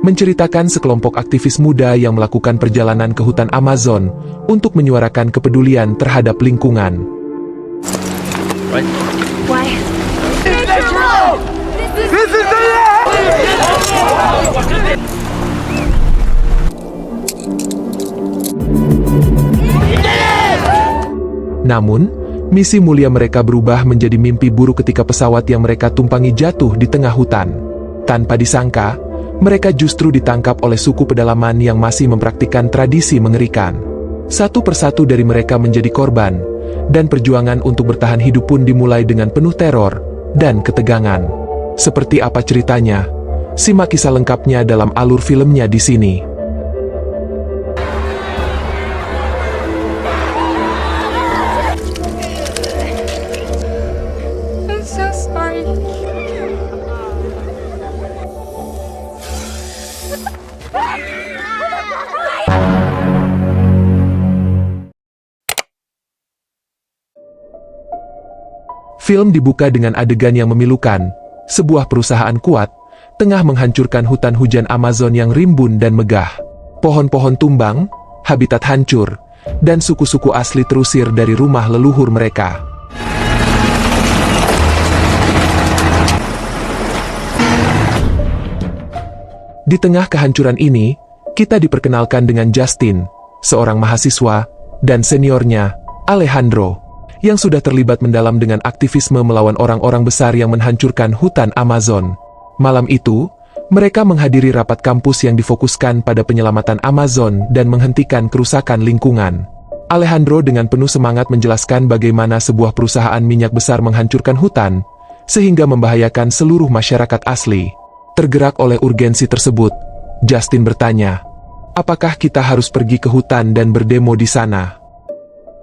menceritakan sekelompok aktivis muda yang melakukan perjalanan ke hutan Amazon untuk menyuarakan kepedulian terhadap lingkungan. Why? Namun, misi mulia mereka berubah menjadi mimpi buruk ketika pesawat yang mereka tumpangi jatuh di tengah hutan. Tanpa disangka, mereka justru ditangkap oleh suku pedalaman yang masih mempraktikkan tradisi mengerikan. Satu persatu dari mereka menjadi korban, dan perjuangan untuk bertahan hidup pun dimulai dengan penuh teror dan ketegangan. Seperti apa ceritanya? Simak kisah lengkapnya dalam alur filmnya di sini. Film dibuka dengan adegan yang memilukan. Sebuah perusahaan kuat tengah menghancurkan hutan hujan Amazon yang rimbun dan megah. Pohon-pohon tumbang, habitat hancur, dan suku-suku asli terusir dari rumah leluhur mereka. Di tengah kehancuran ini, kita diperkenalkan dengan Justin, seorang mahasiswa, dan seniornya, Alejandro, yang sudah terlibat mendalam dengan aktivisme melawan orang-orang besar yang menghancurkan hutan Amazon. Malam itu, mereka menghadiri rapat kampus yang difokuskan pada penyelamatan Amazon dan menghentikan kerusakan lingkungan. Alejandro dengan penuh semangat menjelaskan bagaimana sebuah perusahaan minyak besar menghancurkan hutan, sehingga membahayakan seluruh masyarakat asli. Tergerak oleh urgensi tersebut, Justin bertanya, apakah kita harus pergi ke hutan dan berdemo di sana?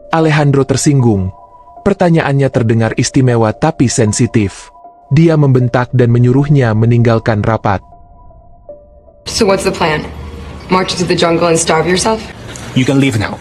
Alejandro tersinggung. Pertanyaannya terdengar istimewa tapi sensitif. Dia membentak dan menyuruhnya meninggalkan rapat. So what's the plan? March to the jungle and starve yourself? You can leave now.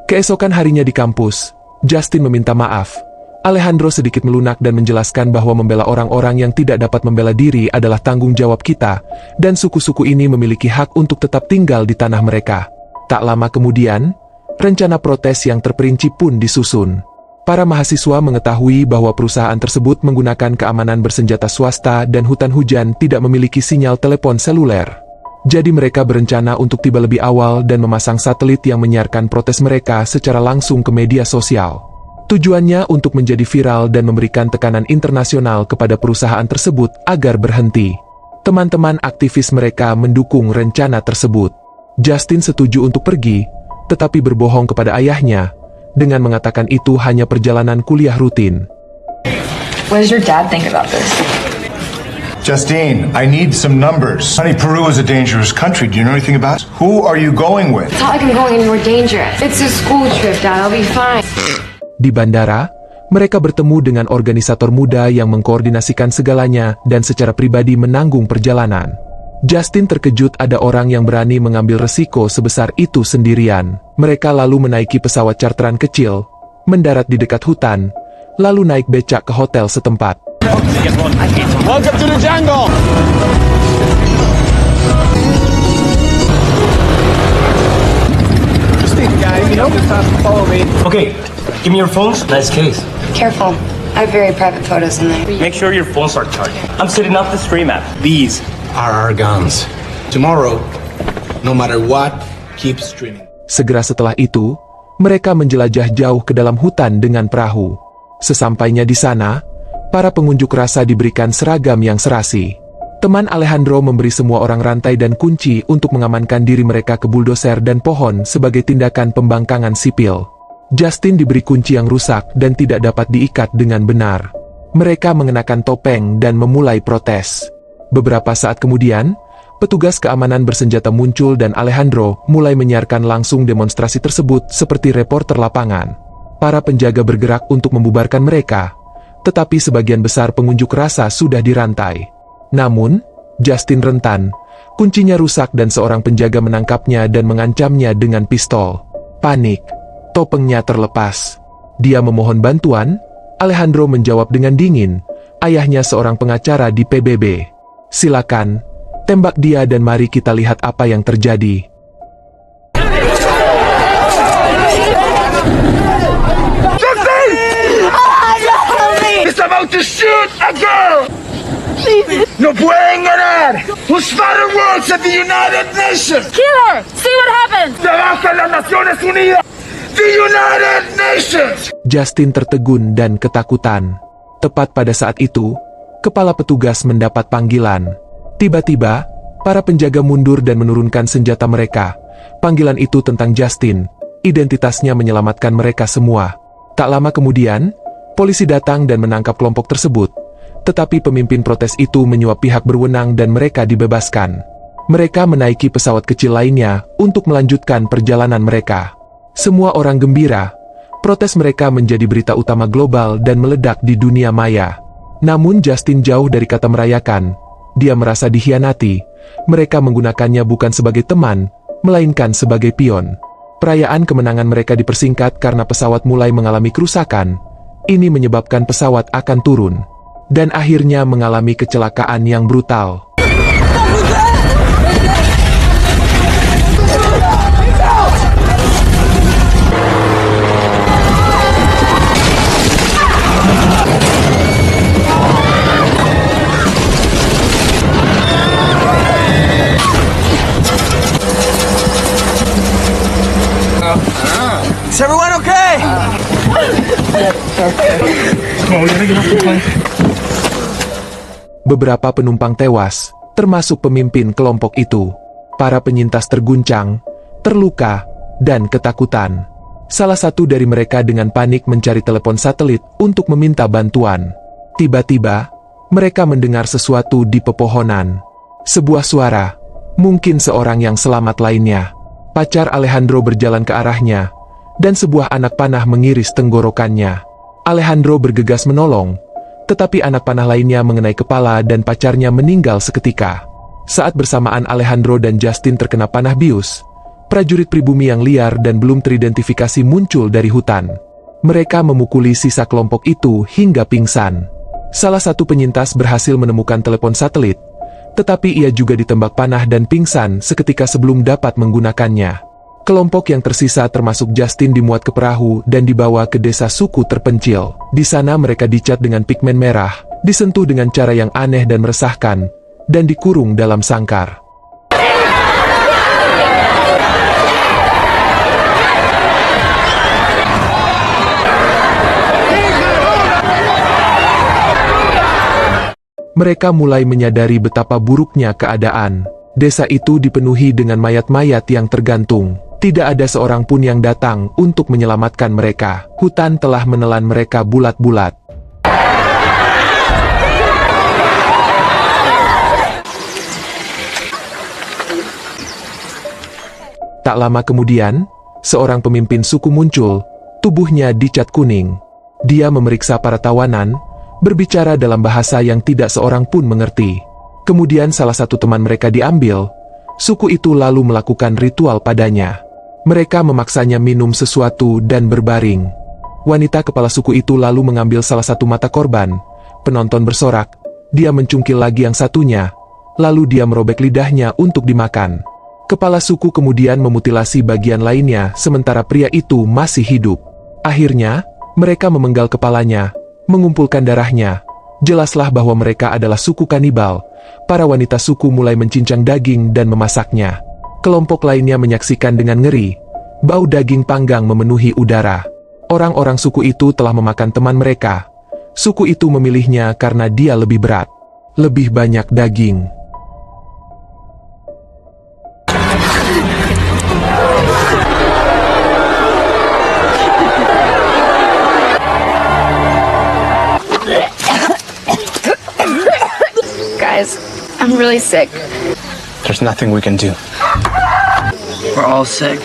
Keesokan harinya di kampus, Justin meminta maaf. Alejandro sedikit melunak dan menjelaskan bahwa membela orang-orang yang tidak dapat membela diri adalah tanggung jawab kita, dan suku-suku ini memiliki hak untuk tetap tinggal di tanah mereka. Tak lama kemudian, rencana protes yang terperinci pun disusun. Para mahasiswa mengetahui bahwa perusahaan tersebut menggunakan keamanan bersenjata swasta dan hutan hujan tidak memiliki sinyal telepon seluler. Jadi mereka berencana untuk tiba lebih awal dan memasang satelit yang menyiarkan protes mereka secara langsung ke media sosial. Tujuannya untuk menjadi viral dan memberikan tekanan internasional kepada perusahaan tersebut agar berhenti. Teman-teman aktivis mereka mendukung rencana tersebut. Justin setuju untuk pergi, tetapi berbohong kepada ayahnya, dengan mengatakan itu hanya perjalanan kuliah rutin. What does your dad think about this? Justine, I need some numbers. Honey, Peru is a dangerous country. Do you know anything about it? Who are you going with? It's not like I'm going anywhere dangerous. It's a school trip, Dad. I'll be fine. Di bandara, mereka bertemu dengan organisator muda yang mengkoordinasikan segalanya dan secara pribadi menanggung perjalanan. Justin terkejut ada orang yang berani mengambil resiko sebesar itu sendirian. Mereka lalu menaiki pesawat charteran kecil, mendarat di dekat hutan, lalu naik becak ke hotel setempat. Welcome to the jungle! Justine, guys, you know, follow me. Okay, give me your phones. Nice case. Careful. I have very private photos in there. Make sure your phones are charged. I'm setting up the stream app. These are our guns. Tomorrow, no matter what, keep streaming. Segera setelah itu, mereka menjelajah jauh ke dalam hutan dengan perahu. Sesampainya di sana, para pengunjuk rasa diberikan seragam yang serasi. Teman Alejandro memberi semua orang rantai dan kunci untuk mengamankan diri mereka ke buldoser dan pohon sebagai tindakan pembangkangan sipil. Justin diberi kunci yang rusak dan tidak dapat diikat dengan benar. Mereka mengenakan topeng dan memulai protes. Beberapa saat kemudian, petugas keamanan bersenjata muncul dan Alejandro mulai menyiarkan langsung demonstrasi tersebut seperti reporter lapangan. Para penjaga bergerak untuk membubarkan mereka, tetapi sebagian besar pengunjuk rasa sudah dirantai. Namun, Justin rentan, kuncinya rusak dan seorang penjaga menangkapnya dan mengancamnya dengan pistol. Panik, topengnya terlepas. Dia memohon bantuan, Alejandro menjawab dengan dingin, ayahnya seorang pengacara di PBB. Silakan, tembak dia dan mari kita lihat apa yang terjadi. It's about to shoot a girl! No pueden ganar! Whose father works at the United Nations! Kill her! See what happens! ¡Trabaja en las Naciones Unidas! The United Nations! Justin tertegun dan ketakutan. Tepat pada saat itu, kepala petugas mendapat panggilan. Tiba-tiba, para penjaga mundur dan menurunkan senjata mereka. Panggilan itu tentang Justin. Identitasnya menyelamatkan mereka semua. Tak lama kemudian, polisi datang dan menangkap kelompok tersebut. Tetapi pemimpin protes itu menyuap pihak berwenang dan mereka dibebaskan. Mereka menaiki pesawat kecil lainnya untuk melanjutkan perjalanan mereka. Semua orang gembira. Protes mereka menjadi berita utama global dan meledak di dunia maya. Namun Justin jauh dari kata merayakan. Dia merasa dikhianati. Mereka menggunakannya bukan sebagai teman, melainkan sebagai pion. Perayaan kemenangan mereka dipersingkat karena pesawat mulai mengalami kerusakan. Ini menyebabkan pesawat akan turun. Dan akhirnya mengalami kecelakaan yang brutal. Is everyone okay? Beberapa penumpang tewas, termasuk pemimpin kelompok itu. Para penyintas terguncang, terluka, dan ketakutan. Salah satu dari mereka dengan panik mencari telepon satelit untuk meminta bantuan. Tiba-tiba, mereka mendengar sesuatu di pepohonan. Sebuah suara, mungkin seorang yang selamat lainnya. Pacar Alejandro berjalan ke arahnya, dan sebuah anak panah mengiris tenggorokannya. Alejandro bergegas menolong, tetapi anak panah lainnya mengenai kepala dan pacarnya meninggal seketika. Saat bersamaan Alejandro dan Justin terkena panah bius, prajurit pribumi yang liar dan belum teridentifikasi muncul dari hutan. Mereka memukuli sisa kelompok itu hingga pingsan. Salah satu penyintas berhasil menemukan telepon satelit, tetapi ia juga ditembak panah dan pingsan seketika sebelum dapat menggunakannya. Kelompok yang tersisa termasuk Justin dimuat ke perahu dan dibawa ke desa suku terpencil. Di sana mereka dicat dengan pigmen merah, disentuh dengan cara yang aneh dan meresahkan, dan dikurung dalam sangkar. Mereka mulai menyadari betapa buruknya keadaan. Desa itu dipenuhi dengan mayat-mayat yang tergantung. Tidak ada seorang pun yang datang untuk menyelamatkan mereka. Hutan telah menelan mereka bulat-bulat. Tak lama kemudian, seorang pemimpin suku muncul, tubuhnya dicat kuning. Dia memeriksa para tawanan, berbicara dalam bahasa yang tidak seorang pun mengerti. Kemudian salah satu teman mereka diambil, suku itu lalu melakukan ritual padanya. Mereka memaksanya minum sesuatu dan berbaring. Wanita kepala suku itu lalu mengambil salah satu mata korban. Penonton bersorak, dia mencungkil lagi yang satunya, lalu dia merobek lidahnya untuk dimakan. Kepala suku kemudian memutilasi bagian lainnya sementara pria itu masih hidup. Akhirnya, mereka memenggal kepalanya, mengumpulkan darahnya. Jelaslah bahwa mereka adalah suku kanibal. Para wanita suku mulai mencincang daging dan memasaknya. Kelompok lainnya menyaksikan dengan ngeri. Bau daging panggang memenuhi udara. Orang-orang suku itu telah memakan teman mereka. Suku itu memilihnya karena dia lebih berat. Lebih banyak daging. Guys, I'm really sick. There's nothing we can do. We're all sick.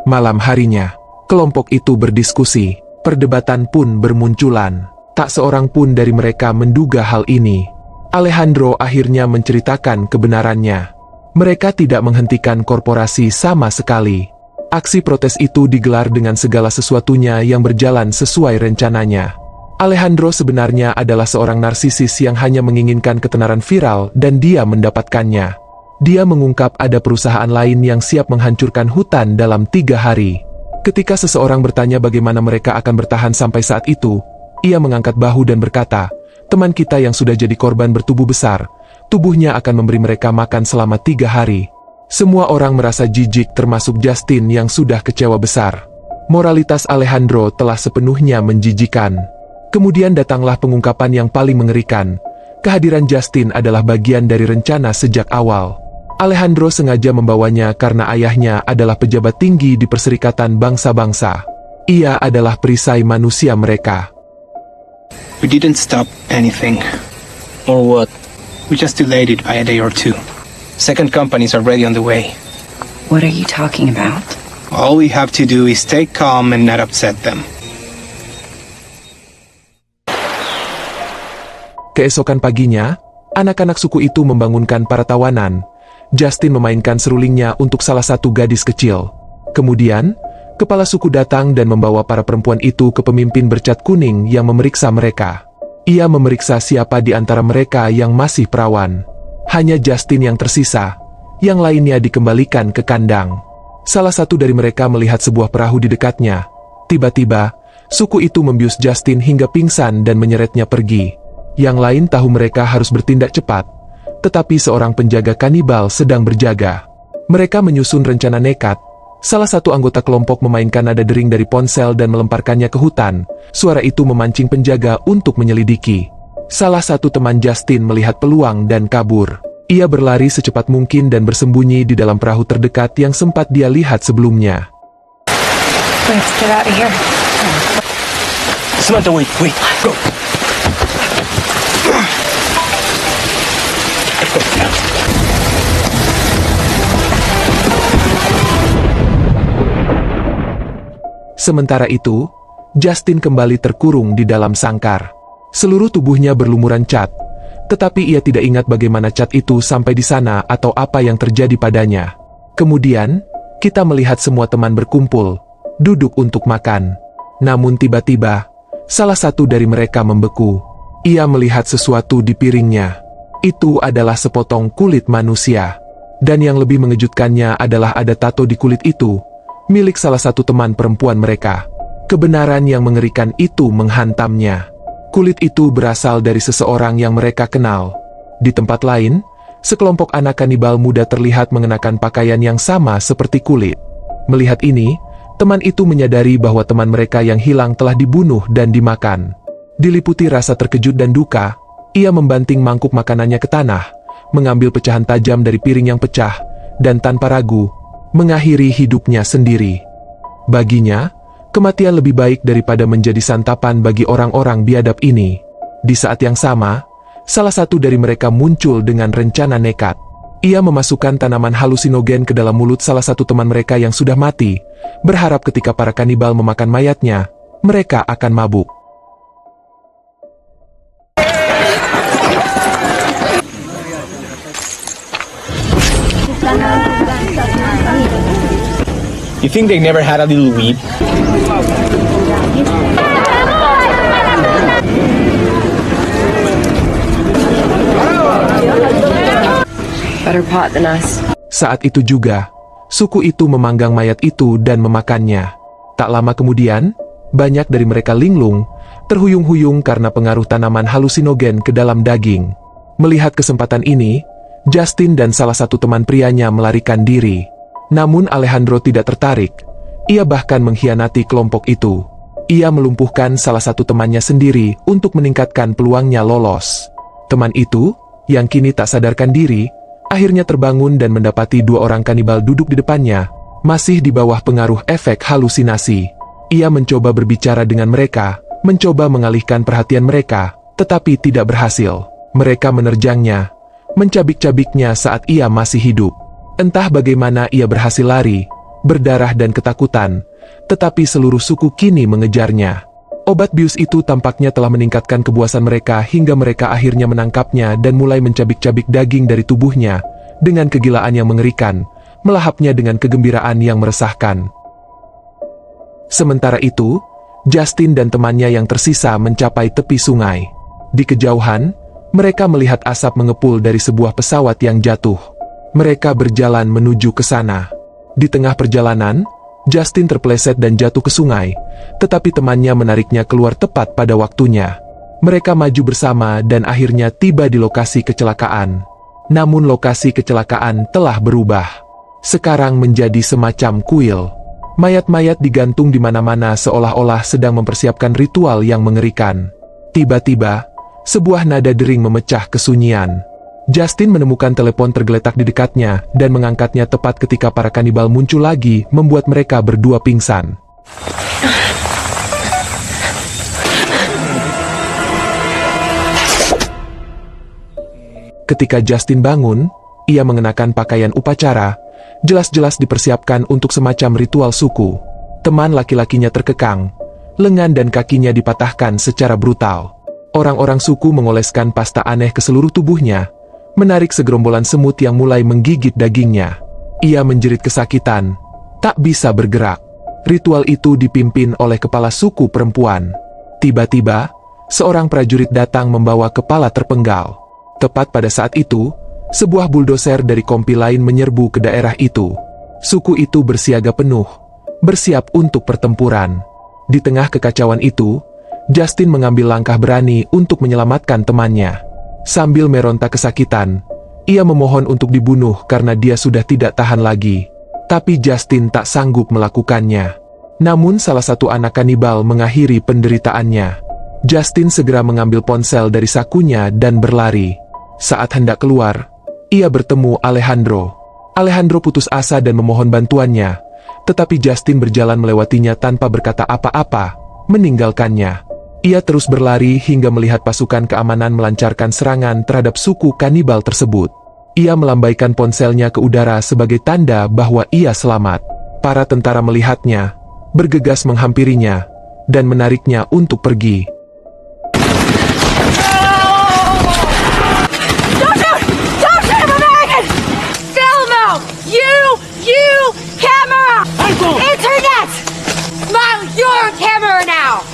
Malam harinya, kelompok itu berdiskusi. Perdebatan pun bermunculan. Tak seorang pun dari mereka menduga hal ini. Alejandro akhirnya menceritakan kebenarannya. Mereka tidak menghentikan korporasi sama sekali. Aksi protes itu digelar dengan segala sesuatunya yang berjalan sesuai rencananya. Alejandro sebenarnya adalah seorang narsisis yang hanya menginginkan ketenaran viral dan dia mendapatkannya. Dia mengungkap ada perusahaan lain yang siap menghancurkan hutan dalam 3 hari. Ketika seseorang bertanya bagaimana mereka akan bertahan sampai saat itu, ia mengangkat bahu dan berkata, teman kita yang sudah jadi korban bertubuh besar, tubuhnya akan memberi mereka makan selama 3 hari. Semua orang merasa jijik termasuk Justin yang sudah kecewa besar. Moralitas Alejandro telah sepenuhnya menjijikan. Kemudian datanglah pengungkapan yang paling mengerikan. Kehadiran Justin adalah bagian dari rencana sejak awal. Alejandro sengaja membawanya karena ayahnya adalah pejabat tinggi di Perserikatan Bangsa-Bangsa. Ia adalah perisai manusia mereka. We didn't stop anything. Or what? We just delayed it by a day or 2. Second companies are already on the way. What are you talking about? All we have to do is stay calm and not upset them. Keesokan paginya, anak-anak suku itu membangunkan para tawanan. Justin memainkan serulingnya untuk salah satu gadis kecil. Kemudian, kepala suku datang dan membawa para perempuan itu ke pemimpin bercat kuning yang memeriksa mereka. Ia memeriksa siapa di antara mereka yang masih perawan. Hanya Justin yang tersisa, yang lainnya dikembalikan ke kandang. Salah satu dari mereka melihat sebuah perahu di dekatnya. Tiba-tiba, suku itu membius Justin hingga pingsan dan menyeretnya pergi. Yang lain tahu mereka harus bertindak cepat, tetapi seorang penjaga kanibal sedang berjaga. Mereka menyusun rencana nekat. Salah satu anggota kelompok memainkan nada dering dari ponsel dan melemparkannya ke hutan. Suara itu memancing penjaga untuk menyelidiki. Salah satu teman Justin melihat peluang dan kabur. Ia berlari secepat mungkin dan bersembunyi di dalam perahu terdekat yang sempat dia lihat sebelumnya. Let's get out of here. Samantha, wait, go. Sementara itu, Justin kembali terkurung di dalam sangkar. Seluruh tubuhnya berlumuran cat, tetapi ia tidak ingat bagaimana cat itu sampai di sana atau apa yang terjadi padanya. Kemudian, kita melihat semua teman berkumpul, duduk untuk makan. Namun tiba-tiba, salah satu dari mereka membeku. Ia melihat sesuatu di piringnya. Itu adalah sepotong kulit manusia. Dan yang lebih mengejutkannya adalah ada tato di kulit itu, milik salah satu teman perempuan mereka. Kebenaran yang mengerikan itu menghantamnya. Kulit itu berasal dari seseorang yang mereka kenal. Di tempat lain, sekelompok anak kanibal muda terlihat mengenakan pakaian yang sama seperti kulit. Melihat ini, teman itu menyadari bahwa teman mereka yang hilang telah dibunuh dan dimakan. Diliputi rasa terkejut dan duka, ia membanting mangkuk makanannya ke tanah, mengambil pecahan tajam dari piring yang pecah, dan tanpa ragu, mengakhiri hidupnya sendiri. Baginya, kematian lebih baik daripada menjadi santapan bagi orang-orang biadab ini. Di saat yang sama, salah satu dari mereka muncul dengan rencana nekat. Ia memasukkan tanaman halusinogen ke dalam mulut salah satu teman mereka yang sudah mati, berharap ketika para kanibal memakan mayatnya, mereka akan mabuk. You think they never had a little weed? Better pot than us. Saat itu juga, suku itu memanggang mayat itu dan memakannya. Tak lama kemudian, banyak dari mereka linglung, terhuyung-huyung karena pengaruh tanaman halusinogen ke dalam daging. Melihat kesempatan ini, Justin dan salah satu teman prianya melarikan diri. Namun Alejandro tidak tertarik. Ia bahkan mengkhianati kelompok itu. Ia melumpuhkan salah satu temannya sendiri untuk meningkatkan peluangnya lolos. Teman itu, yang kini tak sadarkan diri, akhirnya terbangun dan mendapati 2 orang kanibal duduk di depannya, masih di bawah pengaruh efek halusinasi. Ia mencoba berbicara dengan mereka, mencoba mengalihkan perhatian mereka, tetapi tidak berhasil. Mereka menerjangnya, mencabik-cabiknya saat ia masih hidup. Entah bagaimana ia berhasil lari, berdarah dan ketakutan, tetapi seluruh suku kini mengejarnya. Obat bius itu tampaknya telah meningkatkan kepuasan mereka hingga mereka akhirnya menangkapnya dan mulai mencabik-cabik daging dari tubuhnya, dengan kegilaan yang mengerikan, melahapnya dengan kegembiraan yang meresahkan. Sementara itu, Justin dan temannya yang tersisa mencapai tepi sungai. Di kejauhan, mereka melihat asap mengepul dari sebuah pesawat yang jatuh. Mereka berjalan menuju ke sana. Di tengah perjalanan, Justin terpeleset dan jatuh ke sungai, tetapi temannya menariknya keluar tepat pada waktunya. Mereka maju bersama dan akhirnya tiba di lokasi kecelakaan. Namun lokasi kecelakaan telah berubah. Sekarang menjadi semacam kuil. Mayat-mayat digantung di mana-mana seolah-olah sedang mempersiapkan ritual yang mengerikan. Tiba-tiba, sebuah nada dering memecah kesunyian. Justin menemukan telepon tergeletak di dekatnya dan mengangkatnya tepat ketika para kanibal muncul lagi, membuat mereka berdua pingsan. Ketika Justin bangun, ia mengenakan pakaian upacara, jelas-jelas dipersiapkan untuk semacam ritual suku. Teman laki-lakinya terkekang, lengan dan kakinya dipatahkan secara brutal. Orang-orang suku mengoleskan pasta aneh ke seluruh tubuhnya, menarik segerombolan semut yang mulai menggigit dagingnya. Ia menjerit kesakitan, tak bisa bergerak. Ritual itu dipimpin oleh kepala suku perempuan. Tiba-tiba, seorang prajurit datang membawa kepala terpenggal. Tepat pada saat itu, sebuah buldoser dari kompi lain menyerbu ke daerah itu. Suku itu bersiaga penuh, bersiap untuk pertempuran. Di tengah kekacauan itu, Justin mengambil langkah berani untuk menyelamatkan temannya. Sambil meronta kesakitan, ia memohon untuk dibunuh karena dia sudah tidak tahan lagi. Tapi Justin tak sanggup melakukannya. Namun salah satu anak kanibal mengakhiri penderitaannya. Justin segera mengambil ponsel dari sakunya dan berlari. Saat hendak keluar, ia bertemu Alejandro. Alejandro putus asa dan memohon bantuannya, tetapi Justin berjalan melewatinya tanpa berkata apa-apa, meninggalkannya. Ia terus berlari hingga melihat pasukan keamanan melancarkan serangan terhadap suku kanibal tersebut. Ia melambaikan ponselnya ke udara sebagai tanda bahwa ia selamat. Para tentara melihatnya, bergegas menghampirinya, dan menariknya untuk pergi. You camera! Internet! Smile your camera now!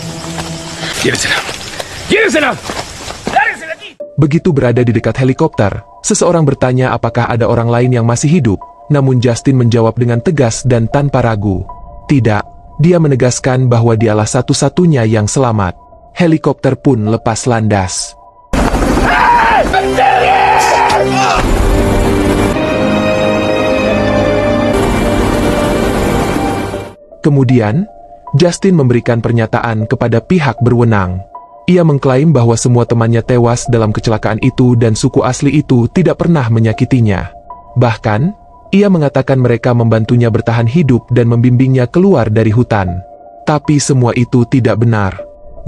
Begitu berada di dekat helikopter, seseorang bertanya apakah ada orang lain yang masih hidup, namun Justin menjawab dengan tegas dan tanpa ragu. Tidak, dia menegaskan bahwa dialah satu-satunya yang selamat. Helikopter pun lepas landas. Kemudian, Justin memberikan pernyataan kepada pihak berwenang. Ia mengklaim bahwa semua temannya tewas dalam kecelakaan itu dan suku asli itu tidak pernah menyakitinya. Bahkan, ia mengatakan mereka membantunya bertahan hidup dan membimbingnya keluar dari hutan. Tapi semua itu tidak benar.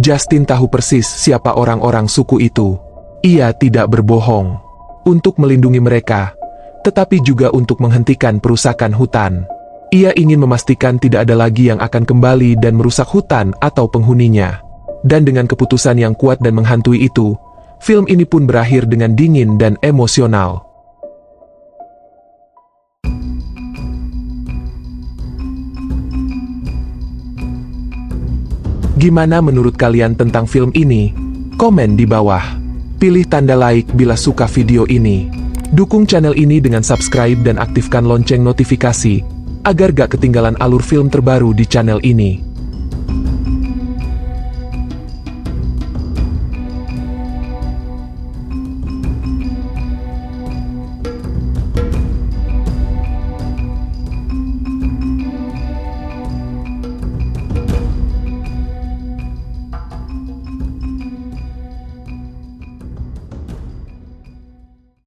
Justin tahu persis siapa orang-orang suku itu. Ia tidak berbohong. Untuk melindungi mereka, tetapi juga untuk menghentikan perusakan hutan. Ia ingin memastikan tidak ada lagi yang akan kembali dan merusak hutan atau penghuninya. Dan dengan keputusan yang kuat dan menghantui itu, film ini pun berakhir dengan dingin dan emosional. Gimana menurut kalian tentang film ini? Komen di bawah. Pilih tanda like bila suka video ini. Dukung channel ini dengan subscribe dan aktifkan lonceng notifikasi, agar gak ketinggalan alur film terbaru di channel ini.